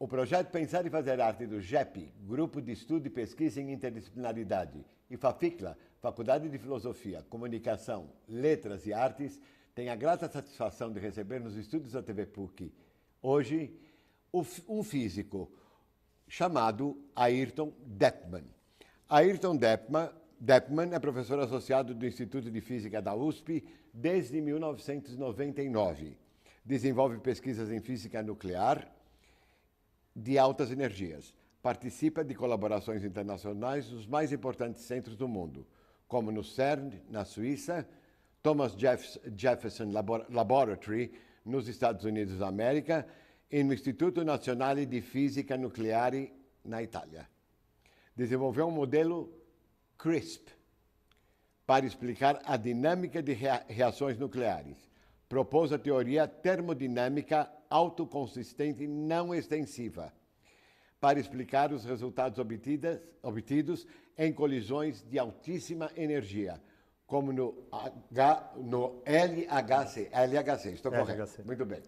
O projeto Pensar e Fazer Arte do GEP, Grupo de Estudo e Pesquisa em Interdisciplinaridade, e FAFICLA, Faculdade de Filosofia, Comunicação, Letras e Artes, tem a grata satisfação de receber nos estúdios da TV PUC, hoje, um físico chamado Ayrton Deppmann. Ayrton Deppmann é professor associado do Instituto de Física da USP desde 1999. Desenvolve pesquisas em física nuclear de altas energias. Participa de colaborações internacionais nos mais importantes centros do mundo, como no CERN, na Suíça, Thomas Jefferson Laboratory, nos Estados Unidos da América, e no Instituto Nazionale di Fisica Nucleare, na Itália. Desenvolveu um modelo CRISP para explicar a dinâmica de reações nucleares. Propôs a teoria termodinâmica autoconsistente não extensiva para explicar os resultados obtidos em colisões de altíssima energia, como no LHC. LHC, estou correto. Muito bem.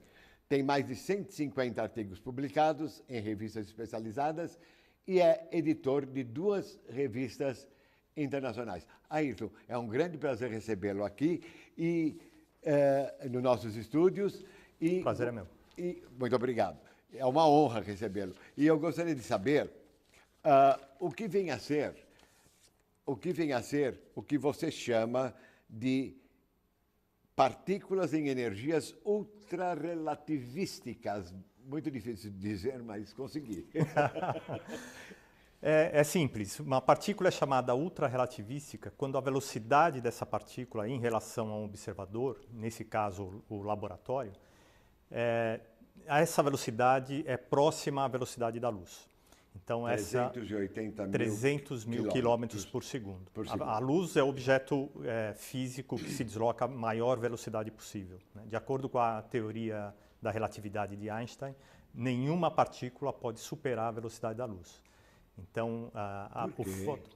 Tem mais de 150 artigos publicados em revistas especializadas e é editor de 2 revistas internacionais. Ayrton, é um grande prazer recebê-lo aqui e nos nossos estúdios. Prazer é meu. Muito obrigado. É uma honra recebê-lo. E eu gostaria de saber o que vem a ser o que você chama de partículas em energias ultrarrelativísticas. Muito difícil de dizer, mas consegui. É simples. Uma partícula é chamada ultrarrelativística quando a velocidade dessa partícula em relação a um observador, nesse caso o laboratório, essa velocidade é próxima à velocidade da luz. Então, 300 mil quilômetros por segundo. A luz é o objeto físico que se desloca a maior velocidade possível, né? De acordo com a teoria da relatividade de Einstein, nenhuma partícula pode superar a velocidade da luz. Então,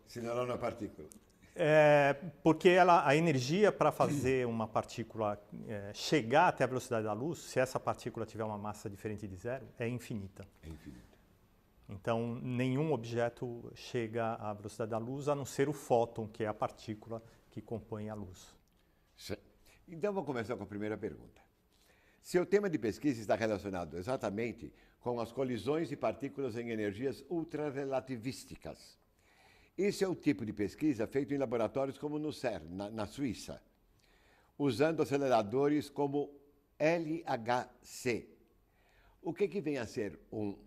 senão ela não é partícula. Porque a energia para fazer uma partícula chegar até a velocidade da luz, se essa partícula tiver uma massa diferente de zero, é infinita. É infinita. Então, nenhum objeto chega à velocidade da luz, a não ser o fóton, que é a partícula que compõe a luz. Então, vou começar com a primeira pergunta. Seu tema de pesquisa está relacionado exatamente com as colisões de partículas em energias ultrarrelativísticas. Esse é o tipo de pesquisa feito em laboratórios como no CERN, na Suíça, usando aceleradores como LHC. O que vem a ser um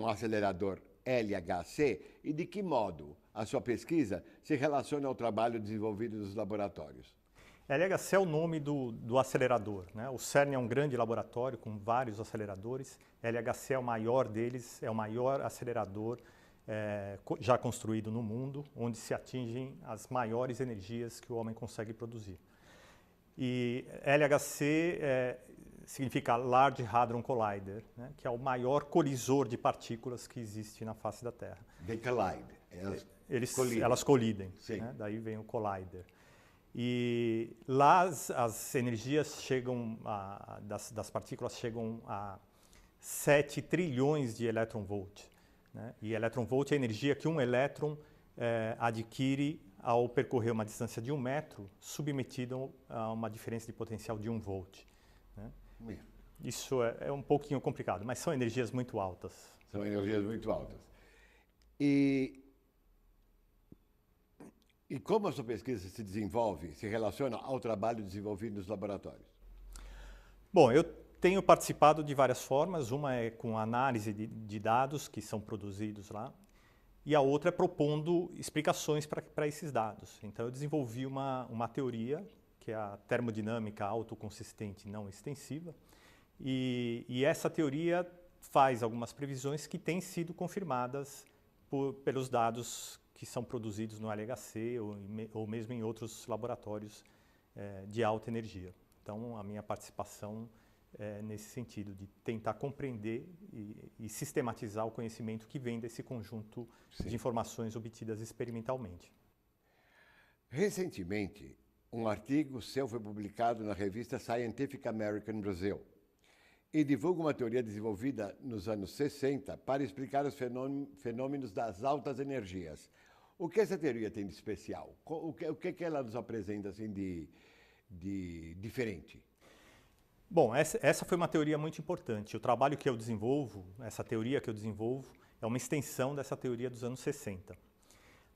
acelerador LHC e de que modo a sua pesquisa se relaciona ao trabalho desenvolvido nos laboratórios? LHC é o nome do acelerador, né? O CERN é um grande laboratório com vários aceleradores. LHC é o maior deles, é o maior acelerador já construído no mundo, onde se atingem as maiores energias que o homem consegue produzir. E LHC significa Large Hadron Collider, né? Que é o maior colisor de partículas que existe na face da Terra. They collide. Elas colidem, Sim. né? Daí vem o collider. E lá as energias chegam, das partículas chegam a 7 trilhões de elétron-volt. Né? E elétron-volt é a energia que um elétron adquire ao percorrer uma distância de 1 metro, submetido a uma diferença de potencial de 1 volt. Né? Isso é um pouquinho complicado, mas são energias muito altas. São energias muito altas. E como a sua pesquisa se desenvolve, se relaciona ao trabalho desenvolvido nos laboratórios? Bom, eu tenho participado de várias formas. Uma é com análise de dados que são produzidos lá, e a outra é propondo explicações para esses dados. Então, eu desenvolvi uma teoria, que é a termodinâmica autoconsistente não extensiva, e essa teoria faz algumas previsões que têm sido confirmadas pelos dados que são produzidos no LHC ou mesmo em outros laboratórios de alta energia. Então, a minha participação é nesse sentido, de tentar compreender e sistematizar o conhecimento que vem desse conjunto de informações obtidas experimentalmente. Recentemente, um artigo seu foi publicado na revista Scientific American Brazil. e divulga uma teoria desenvolvida nos anos 60 para explicar os fenômenos das altas energias. O que essa teoria tem de especial? O que ela nos apresenta assim, de diferente? Bom, essa foi uma teoria muito importante. O trabalho que eu desenvolvo, essa teoria que eu desenvolvo, é uma extensão dessa teoria dos anos 60.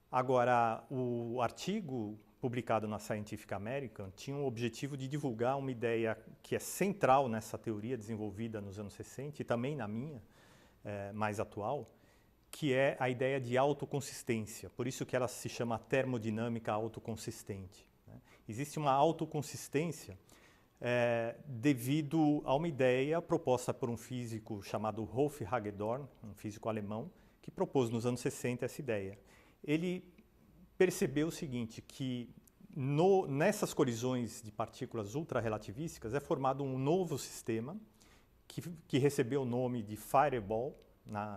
Agora, o artigo publicado na Scientific American tinha o objetivo de divulgar uma ideia que é central nessa teoria desenvolvida nos anos 60 e também na minha, mais atual, que é a ideia de autoconsistência. Por isso que ela se chama termodinâmica autoconsistente. Existe uma autoconsistência devido a uma ideia proposta por um físico chamado Rolf Hagedorn, um físico alemão, que propôs nos anos 60 essa ideia. Ele percebeu o seguinte, que nessas colisões de partículas ultrarrelativísticas é formado um novo sistema que recebeu o nome de Fireball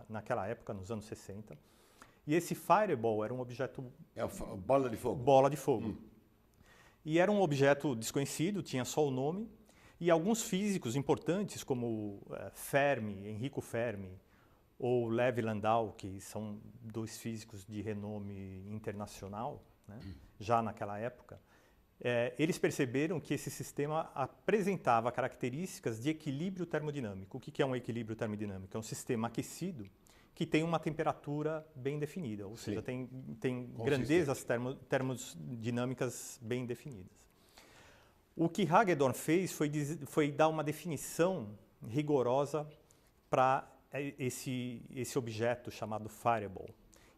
naquela época, nos anos 60. E esse Fireball era um objeto... bola de fogo. Bola de fogo. E era um objeto desconhecido, tinha só o nome, e alguns físicos importantes, como Enrico Fermi, ou Levi Landau, que são dois físicos de renome internacional, né, já naquela época, eles perceberam que esse sistema apresentava características de equilíbrio termodinâmico. O que é um equilíbrio termodinâmico? É um sistema aquecido que tem uma temperatura bem definida, ou seja, tem grandezas termodinâmicas bem definidas. O que Hagedorn fez foi dar uma definição rigorosa para esse objeto chamado Fireball.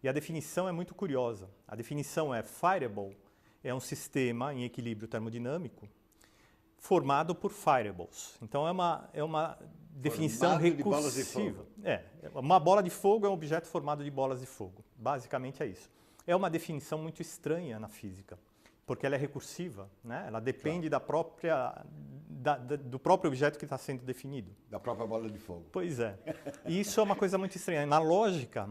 E a definição é muito curiosa. A definição é: Fireball é um sistema em equilíbrio termodinâmico formado por fireballs. Então é uma definição recursiva. Uma bola de fogo é um objeto formado de bolas de fogo. Basicamente é isso. É uma definição muito estranha na física, porque ela é recursiva, né? Ela depende do próprio objeto que está sendo definido. Da própria bola de fogo. Pois é. E isso é uma coisa muito estranha. Na lógica,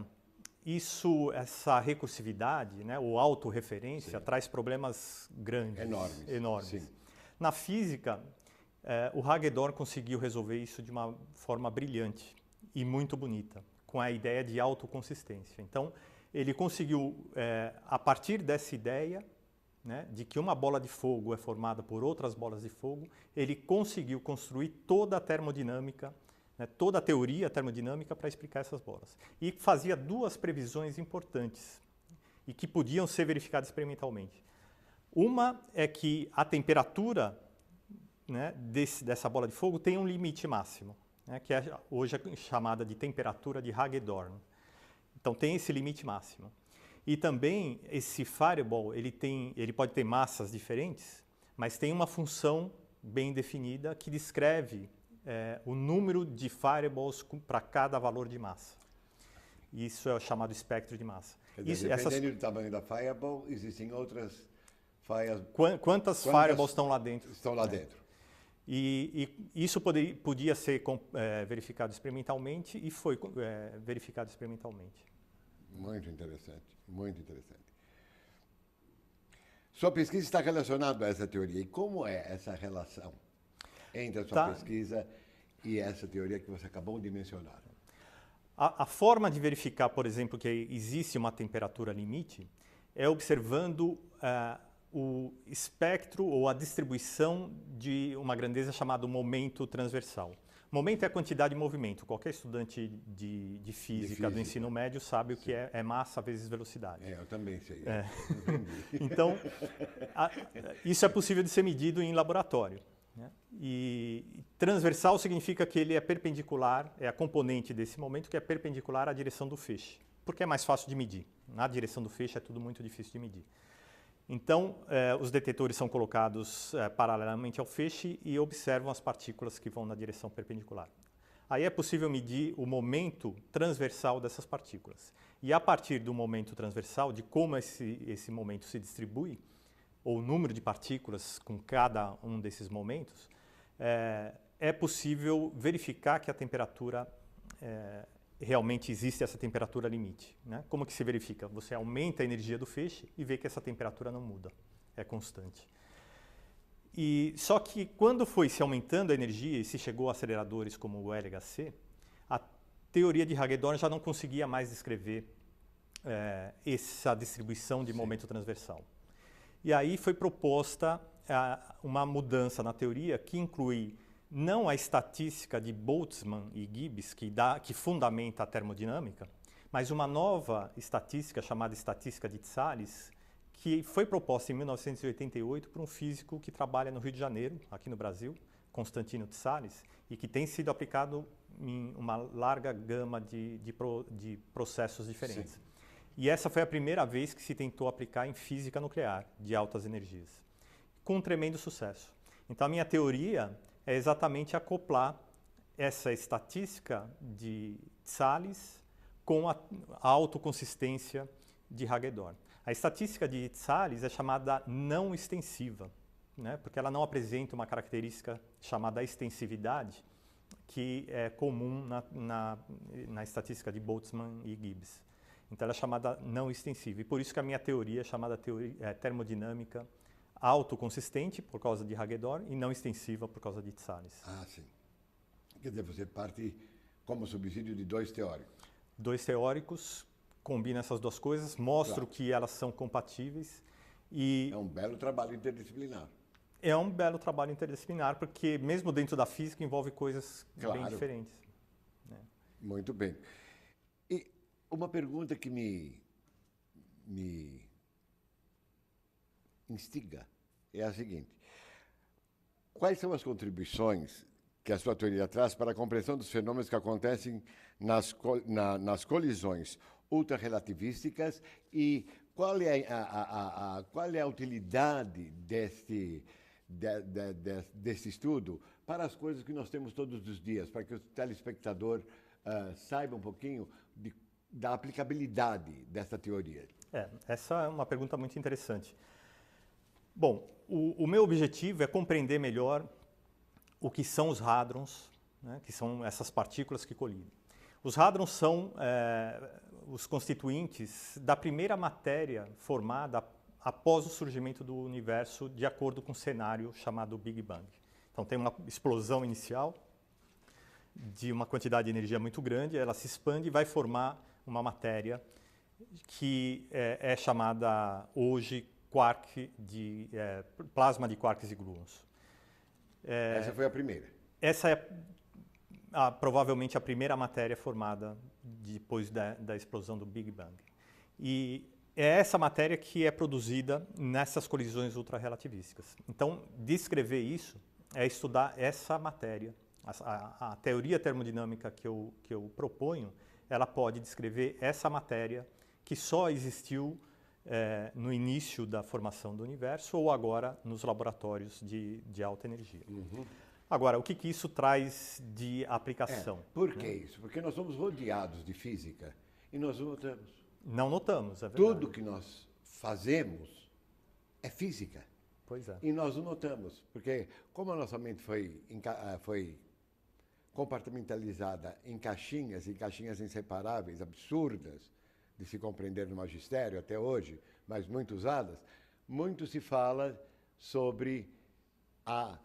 essa recursividade, né, ou autorreferência, traz problemas grandes. Enormes. Sim. Na física, o Hagedorn conseguiu resolver isso de uma forma brilhante e muito bonita, com a ideia de autoconsistência. Então, ele conseguiu, a partir dessa ideia, né, de que uma bola de fogo é formada por outras bolas de fogo, ele conseguiu construir toda a termodinâmica, né, toda a teoria termodinâmica para explicar essas bolas. E fazia duas previsões importantes e que podiam ser verificadas experimentalmente. Uma é que a temperatura, né, dessa bola de fogo tem um limite máximo, né, que hoje é chamada de temperatura de Hagedorn. Então tem esse limite máximo. E também esse Fireball, ele pode ter massas diferentes, mas tem uma função bem definida que descreve o número de Fireballs para cada valor de massa. Isso é o chamado espectro de massa. Quer dizer, dependendo do tamanho da Fireball, existem outras Quantas Fireballs estão lá dentro? Estão lá dentro. E isso podia ser verificado experimentalmente e foi verificado experimentalmente. Muito interessante, muito interessante. Sua pesquisa está relacionada a essa teoria. E como é essa relação entre a sua pesquisa e essa teoria que você acabou de mencionar? A forma de verificar, por exemplo, que existe uma temperatura limite é observando o espectro ou a distribuição de uma grandeza chamada momento transversal. Momento é a quantidade de movimento. Qualquer estudante de física do ensino médio sabe o que é massa vezes velocidade. Eu também sei. Então, isso é possível de ser medido em laboratório, né? E transversal significa que ele é perpendicular, é a componente desse momento que é perpendicular à direção do feixe, porque é mais fácil de medir. Na direção do feixe é tudo muito difícil de medir. Então, os detetores são colocados paralelamente ao feixe e observam as partículas que vão na direção perpendicular. Aí é possível medir o momento transversal dessas partículas. E a partir do momento transversal, de como esse momento se distribui, ou o número de partículas com cada um desses momentos, é possível verificar que a temperatura realmente existe essa temperatura limite, né? Como que se verifica? Você aumenta a energia do feixe e vê que essa temperatura não muda, é constante. E só que quando foi se aumentando a energia e se chegou a aceleradores como o LHC, a teoria de Hagedorn já não conseguia mais descrever essa distribuição de momento transversal. E aí foi proposta uma mudança na teoria que inclui não a estatística de Boltzmann e Gibbs, que fundamenta a termodinâmica, mas uma nova estatística chamada estatística de Tsalles, que foi proposta em 1988 por um físico que trabalha no Rio de Janeiro, aqui no Brasil, Constantino Tsalles, e que tem sido aplicado em uma larga gama de processos diferentes. Sim. E essa foi a primeira vez que se tentou aplicar em física nuclear de altas energias, com um tremendo sucesso. Então a minha teoria é exatamente acoplar essa estatística de Tsalles com a autoconsistência de Hagedorn. A estatística de Tsalles é chamada não extensiva, né? Porque ela não apresenta uma característica chamada extensividade, que é comum na estatística de Boltzmann e Gibbs. Então ela é chamada não extensiva. E por isso que a minha teoria é chamada termodinâmica autoconsistente, por causa de Hagedorn, e não extensiva, por causa de Tsalles. Ah, sim. Quer dizer, você parte como subsídio de dois teóricos. Dois teóricos, combinam essas duas coisas, mostram que elas são compatíveis. E é um belo trabalho interdisciplinar. É um belo trabalho interdisciplinar, porque mesmo dentro da física envolve coisas bem diferentes. Né? Muito bem. E uma pergunta que me instiga é a seguinte: quais são as contribuições que a sua teoria traz para a compreensão dos fenômenos que acontecem nas colisões ultrarrelativísticas e qual é a utilidade desse estudo para as coisas que nós temos todos os dias, para que o telespectador saiba um pouquinho da aplicabilidade dessa teoria? Essa é uma pergunta muito interessante. Bom, o meu objetivo é compreender melhor o que são os hadrons, né, que são essas partículas que colidem. Os hadrons são os constituintes da primeira matéria formada após o surgimento do universo, de acordo com um cenário chamado Big Bang. Então tem uma explosão inicial de uma quantidade de energia muito grande, ela se expande e vai formar uma matéria que é chamada hoje plasma de quarks e gluons. Essa foi a primeira? Essa é provavelmente a primeira matéria formada depois da explosão do Big Bang. E é essa matéria que é produzida nessas colisões ultrarrelativísticas. Então, descrever isso é estudar essa matéria. A teoria termodinâmica que eu proponho, ela pode descrever essa matéria que só existiu no início da formação do universo ou agora nos laboratórios de alta energia. Uhum. Agora, o que isso traz de aplicação? Por que isso? Porque nós somos rodeados de física e nós não notamos. Não notamos, é verdade. Tudo que nós fazemos é física. Pois é. E nós não notamos, porque como a nossa mente foi compartimentalizada em caixinhas inseparáveis, absurdas, de se compreender no magistério até hoje, mas muito usadas, muito se fala sobre a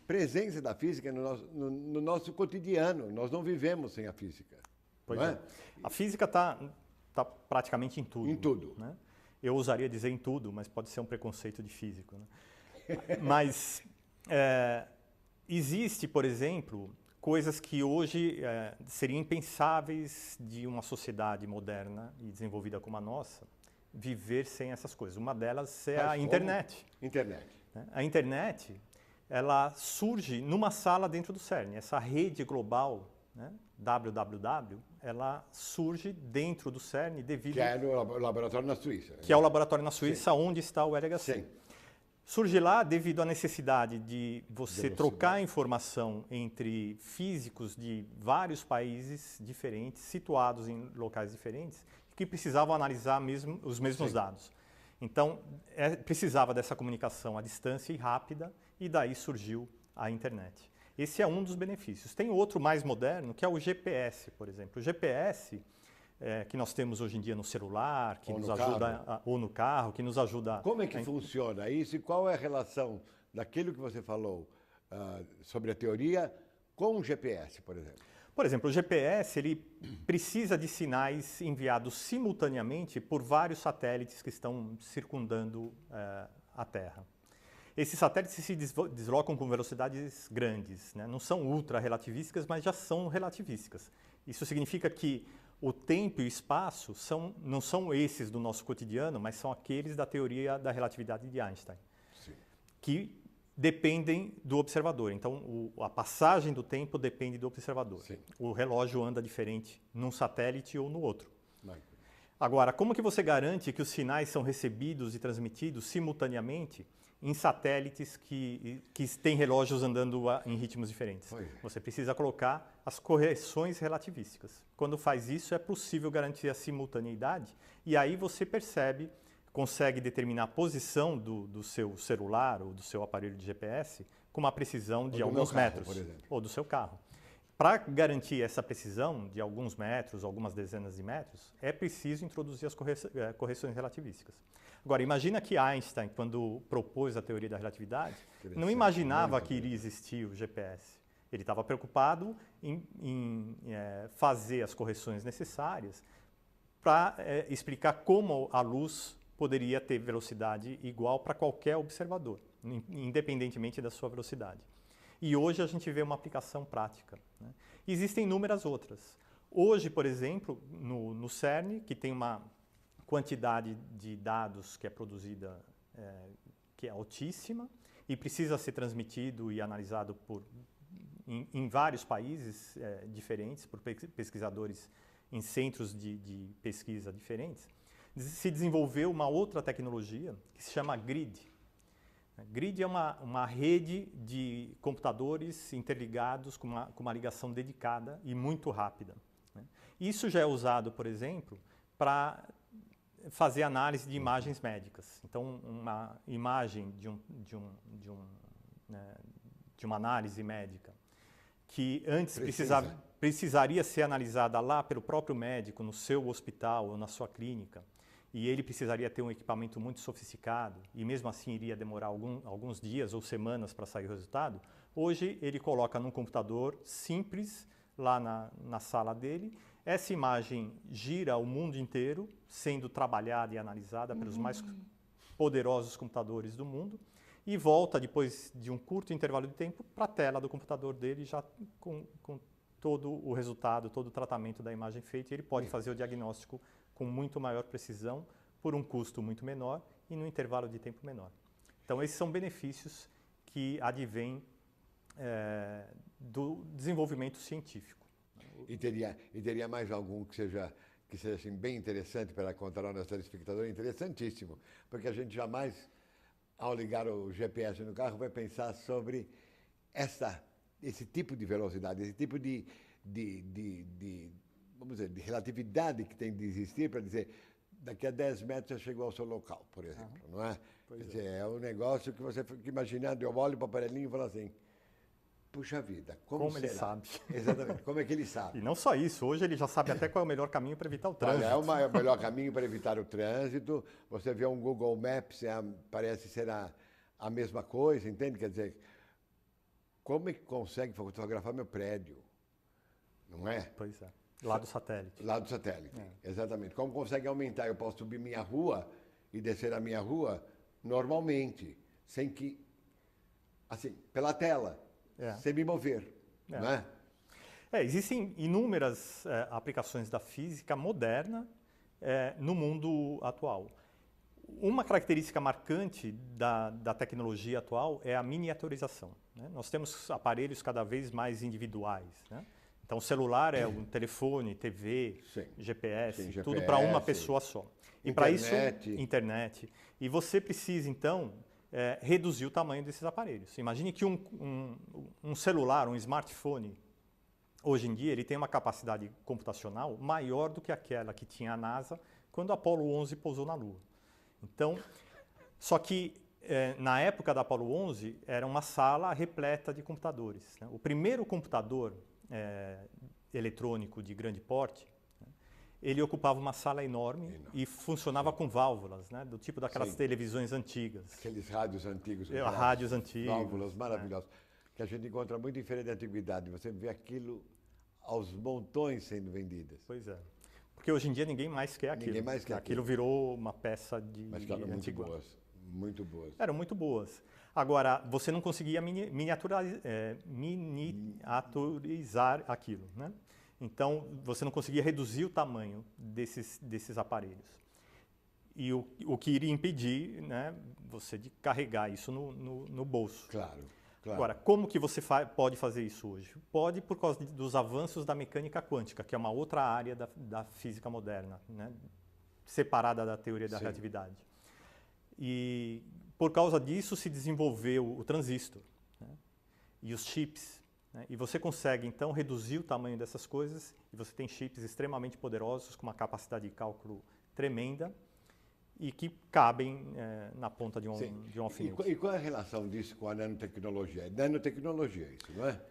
presença da física no nosso cotidiano. Nós não vivemos sem a física. Pois é. A física está praticamente em tudo. Em tudo. Né? Eu ousaria dizer em tudo, mas pode ser um preconceito de físico. Né? Mas existe, por exemplo, coisas que hoje seriam impensáveis de uma sociedade moderna e desenvolvida como a nossa viver sem essas coisas. Uma delas é a internet. Internet. A internet, ela surge numa sala dentro do CERN. Essa rede global, né, www, ela surge dentro do CERN devido... Que é no laboratório na Suíça. Que é o laboratório na Suíça, sim, onde está o LHC. Sim. Surge lá devido à necessidade de você trocar informação entre físicos de vários países diferentes, situados em locais diferentes, que precisavam analisar os mesmos dados. Então, precisava dessa comunicação à distância e rápida, e daí surgiu a internet. Esse é um dos benefícios. Tem outro mais moderno, que é o GPS, por exemplo. O GPS, que nós temos hoje em dia no celular, que nos ajuda, ou no carro, que nos ajuda... Como é que funciona isso e qual é a relação daquilo que você falou sobre a teoria com o GPS, por exemplo? Por exemplo, o GPS ele precisa de sinais enviados simultaneamente por vários satélites que estão circundando a Terra. Esses satélites se deslocam com velocidades grandes, né? Não são ultra-relativísticas, mas já são relativísticas. Isso significa que o tempo e o espaço não são esses do nosso cotidiano, mas são aqueles da teoria da relatividade de Einstein, Sim. que dependem do observador. Então, a passagem do tempo depende do observador. Sim. O relógio anda diferente num satélite ou no outro. Michael. Agora, como que você garante que os sinais são recebidos e transmitidos simultaneamente em satélites que têm relógios andando em ritmos diferentes? Você precisa colocar as correções relativísticas. Quando faz isso, é possível garantir a simultaneidade e aí você consegue determinar a posição do seu celular ou do seu aparelho de GPS com uma precisão de alguns metros, por exemplo. Ou do seu carro. Para garantir essa precisão de alguns metros, algumas dezenas de metros, é preciso introduzir as correções relativísticas. Agora, imagina que Einstein, quando propôs a teoria da relatividade, não imaginava que iria existir o GPS. Ele estava preocupado em fazer as correções necessárias para explicar como a luz poderia ter velocidade igual para qualquer observador, independentemente da sua velocidade. E hoje a gente vê uma aplicação prática, né? Existem inúmeras outras. Hoje, por exemplo, no CERN, que tem uma quantidade de dados que é produzida, que é altíssima, e precisa ser transmitido e analisado em vários países diferentes, por pesquisadores em centros de pesquisa diferentes, se desenvolveu uma outra tecnologia que se chama GRID. GRID é uma rede de computadores interligados com uma ligação dedicada e muito rápida, né? Isso já é usado, por exemplo, para fazer análise de imagens médicas. Então, uma imagem de uma análise médica que antes precisaria ser analisada lá pelo próprio médico, no seu hospital ou na sua clínica, e ele precisaria ter um equipamento muito sofisticado, e mesmo assim iria demorar alguns dias ou semanas para sair o resultado, hoje ele coloca num computador simples, lá na sala dele, essa imagem gira o mundo inteiro, sendo trabalhada e analisada pelos mais poderosos computadores do mundo, e volta, depois de um curto intervalo de tempo, para a tela do computador dele, já com todo o resultado, todo o tratamento da imagem feito, e ele pode fazer o diagnóstico com muito maior precisão, por um custo muito menor e num intervalo de tempo menor. Então, esses são benefícios que advêm do desenvolvimento científico. E teria mais algum que seja assim, bem interessante para contar ao nosso telespectador? Interessantíssimo, porque a gente jamais, ao ligar o GPS no carro, vai pensar sobre esse tipo de velocidade, esse tipo vamos dizer, de relatividade que tem de existir para dizer daqui a 10 metros já chegou ao seu local, por exemplo, não é? Quer dizer, é um negócio que você fica imaginando, eu olho para o aparelhinho e falo assim, puxa vida, como ele sabe? Exatamente, como é que ele sabe? E não só isso, hoje ele já sabe até qual é o melhor caminho para evitar o trânsito. Olha, é o melhor caminho para evitar o trânsito, você vê um Google Maps, parece ser a mesma coisa, entende? Quer dizer, como é que consegue fotografar meu prédio? Não é? Pois é. Lá do satélite. Lá do satélite, exatamente. Como consegue aumentar? Eu posso subir minha rua e descer a minha rua normalmente, sem que, assim, pela tela, sem me mover, não é? Existem inúmeras aplicações da física moderna no mundo atual. Uma característica marcante da tecnologia atual é a miniaturização, né? Nós temos aparelhos cada vez mais individuais, né? Então, o celular é um telefone, TV, GPS, tudo para uma pessoa só. E para isso, internet. E você precisa, então, reduzir o tamanho desses aparelhos. Imagine que um celular, um smartphone, hoje em dia, ele tem uma capacidade computacional maior do que aquela que tinha a NASA quando a Apollo 11 pousou na Lua. Então, só que na época da Apollo 11, era uma sala repleta de computadores, né? O primeiro computador eletrônico de grande porte, né, ele ocupava uma sala enorme e funcionava com válvulas, né? Do tipo daquelas Sim. televisões antigas. Aqueles rádios antigos. Rádios antigos. Válvulas maravilhosas. Que a gente encontra muito em feira de antiguidade. Você vê aquilo aos montões sendo vendidas. Pois é. Porque hoje em dia ninguém mais quer aquilo. Ninguém mais quer aquilo. virou uma peça de Mas que eram muito antiguidade. boas. Muito boas. Eram muito boas. Agora, você não conseguia miniaturizar aquilo, né? Então, você não conseguia reduzir o tamanho desses aparelhos. E o que iria impedir, né, você de carregar isso no bolso. Claro, claro. Agora, como que você pode fazer isso hoje? Pode por causa dos avanços da mecânica quântica, que é uma outra área da física moderna, né, separada da teoria da relatividade. E por causa disso se desenvolveu o transistor, né, e os chips. Né, e você consegue, então, reduzir o tamanho dessas coisas, e você tem chips extremamente poderosos, com uma capacidade de cálculo tremenda, e que cabem na ponta de um alfinete. E qual é a relação disso com a nanotecnologia? É nanotecnologia isso, não é?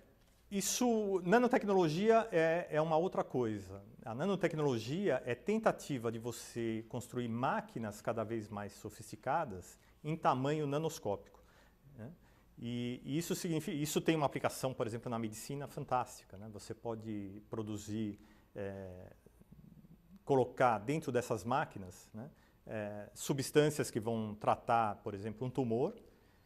Nanotecnologia é uma outra coisa. A nanotecnologia é tentativa de você construir máquinas cada vez mais sofisticadas em tamanho nanoscópico, né? E isso tem uma aplicação, por exemplo, na medicina fantástica, né? Você pode produzir, colocar dentro dessas máquinas, né, substâncias que vão tratar, por exemplo, um tumor.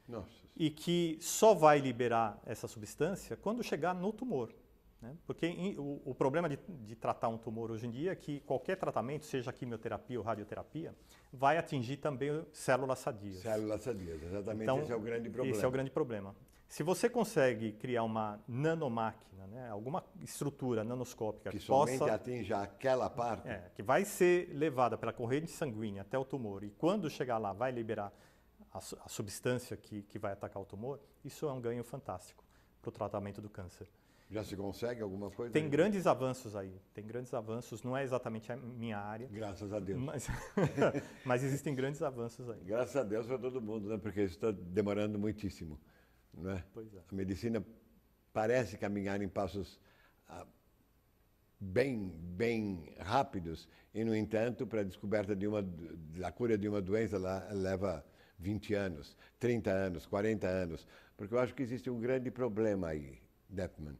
Nossa. E que só vai liberar essa substância quando chegar no tumor, né? Porque o problema de tratar um tumor hoje em dia é que qualquer tratamento, seja quimioterapia ou radioterapia, vai atingir também células sadias. Células sadias, exatamente. Então, esse é o grande problema. Esse é o grande problema. Se você consegue criar uma nanomáquina, né, alguma estrutura nanoscópica que somente atinja aquela parte, que vai ser levada pela corrente sanguínea até o tumor, e quando chegar lá vai liberar a substância que vai atacar o tumor, isso é um ganho fantástico para o tratamento do câncer. Já se consegue alguma coisa? Tem grandes avanços aí, tem grandes avanços, não é exatamente a minha área. Graças a Deus. Mas existem grandes avanços aí. Graças a Deus para todo mundo, né? Porque isso está demorando muitíssimo, não é? Pois é. A medicina parece caminhar em passos bem rápidos e, no entanto, para a descoberta da cura de uma doença, ela leva 20 anos, 30 anos, 40 anos, porque eu acho que existe um grande problema aí, Deppmann.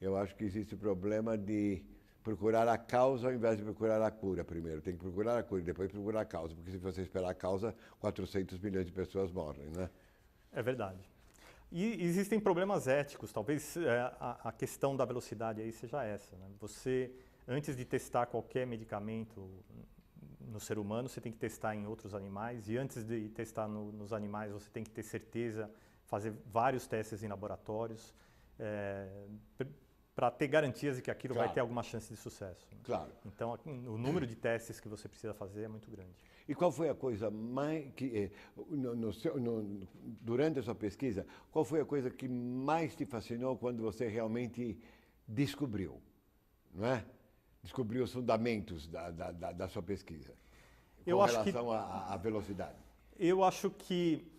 Eu acho que existe o problema de procurar a causa ao invés de procurar a cura primeiro. Tem que procurar a cura e depois procurar a causa, porque se você esperar a causa, 400 milhões de pessoas morrem, né? É verdade. E existem problemas éticos, talvez a questão da velocidade aí seja essa, né? Você, antes de testar qualquer medicamento no ser humano, você tem que testar em outros animais, e antes de testar nos animais, você tem que ter certeza, fazer vários testes em laboratórios, para ter garantias de que aquilo vai ter alguma chance de sucesso, né? Claro. Então, o número de testes que você precisa fazer é muito grande. E qual foi a coisa mais que, durante a sua pesquisa, qual foi a coisa que mais te fascinou quando você realmente descobriu, não é? Descobriu os fundamentos da sua pesquisa, com relação à velocidade? Eu acho que,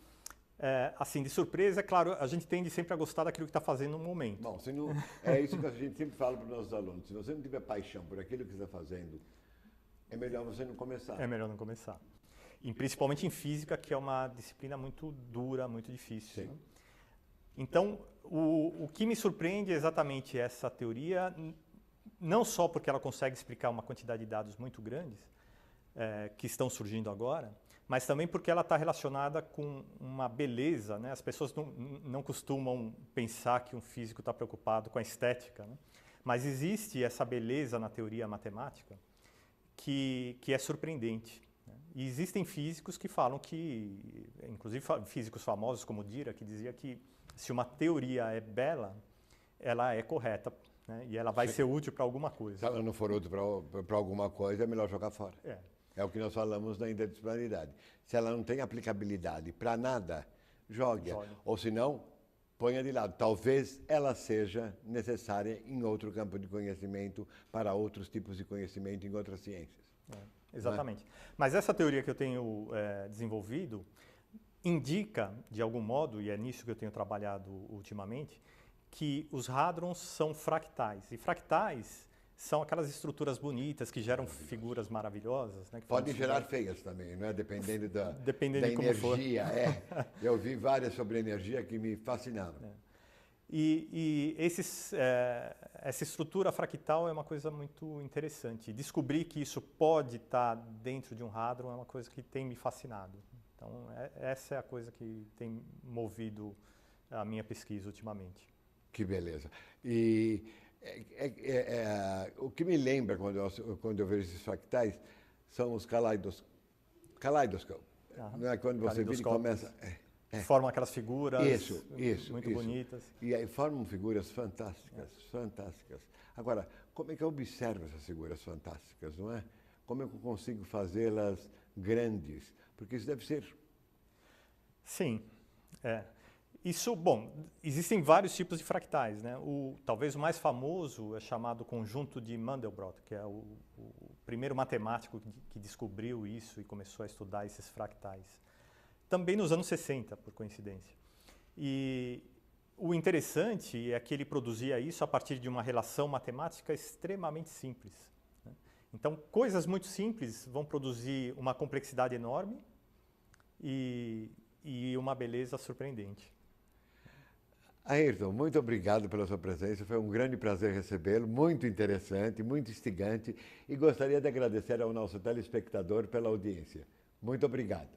assim, de surpresa, é claro, a gente tende sempre a gostar daquilo que está fazendo no momento. Bom, é isso que a gente sempre fala para os nossos alunos. Se você não tiver paixão por aquilo que está fazendo, é melhor você não começar. É melhor não começar. E principalmente em física, que é uma disciplina muito dura, muito difícil. Sim. Né? Então, o que me surpreende é exatamente essa teoria, não só porque ela consegue explicar uma quantidade de dados muito grandes, que estão surgindo agora, mas também porque ela está relacionada com uma beleza, né? As pessoas não costumam pensar que um físico está preocupado com a estética, né? Mas existe essa beleza na teoria matemática que é surpreendente, né? E existem físicos que falam que, inclusive físicos famosos como Dirac, que dizia que se uma teoria é bela, ela é correta, né? E ela vai ser útil para alguma coisa. Se ela não for útil para alguma coisa, é melhor jogar fora. É o que nós falamos na interdisciplinaridade. Se ela não tem aplicabilidade para nada, jogue. Ou se não, ponha de lado. Talvez ela seja necessária em outro campo de conhecimento, para outros tipos de conhecimento, em outras ciências. Exatamente. Mas essa teoria que eu tenho desenvolvido indica, de algum modo, e é nisso que eu tenho trabalhado ultimamente, que os hadrons são fractais. E fractais são aquelas estruturas bonitas que geram figuras maravilhosas. Né, que Pode gerar feias também, não é? Dependendo da de como energia. Eu vi várias sobre energia que me fascinaram. E essa estrutura fractal é uma coisa muito interessante. Descobrir que isso pode estar dentro de um hadron é uma coisa que tem me fascinado. Então, essa é a coisa que tem movido a minha pesquisa ultimamente. Que beleza. E o que me lembra quando eu vejo esses fractais são os caleidoscópios. Não é quando você vira e começa... Formam aquelas figuras muito isso. bonitas. E aí formam figuras fantásticas, fantásticas. Agora, como é que eu observo essas figuras fantásticas, não é? Como é que eu consigo fazê-las grandes? Porque isso deve ser... Sim, Isso, bom, existem vários tipos de fractais, né? Talvez o mais famoso é chamado conjunto de Mandelbrot, que é o primeiro matemático que descobriu isso e começou a estudar esses fractais. Também nos anos 60, por coincidência. E o interessante é que ele produzia isso a partir de uma relação matemática extremamente simples, né? Então, coisas muito simples vão produzir uma complexidade enorme e uma beleza surpreendente. Ayrton, muito obrigado pela sua presença, foi um grande prazer recebê-lo, muito interessante, muito instigante, e gostaria de agradecer ao nosso telespectador pela audiência. Muito obrigado.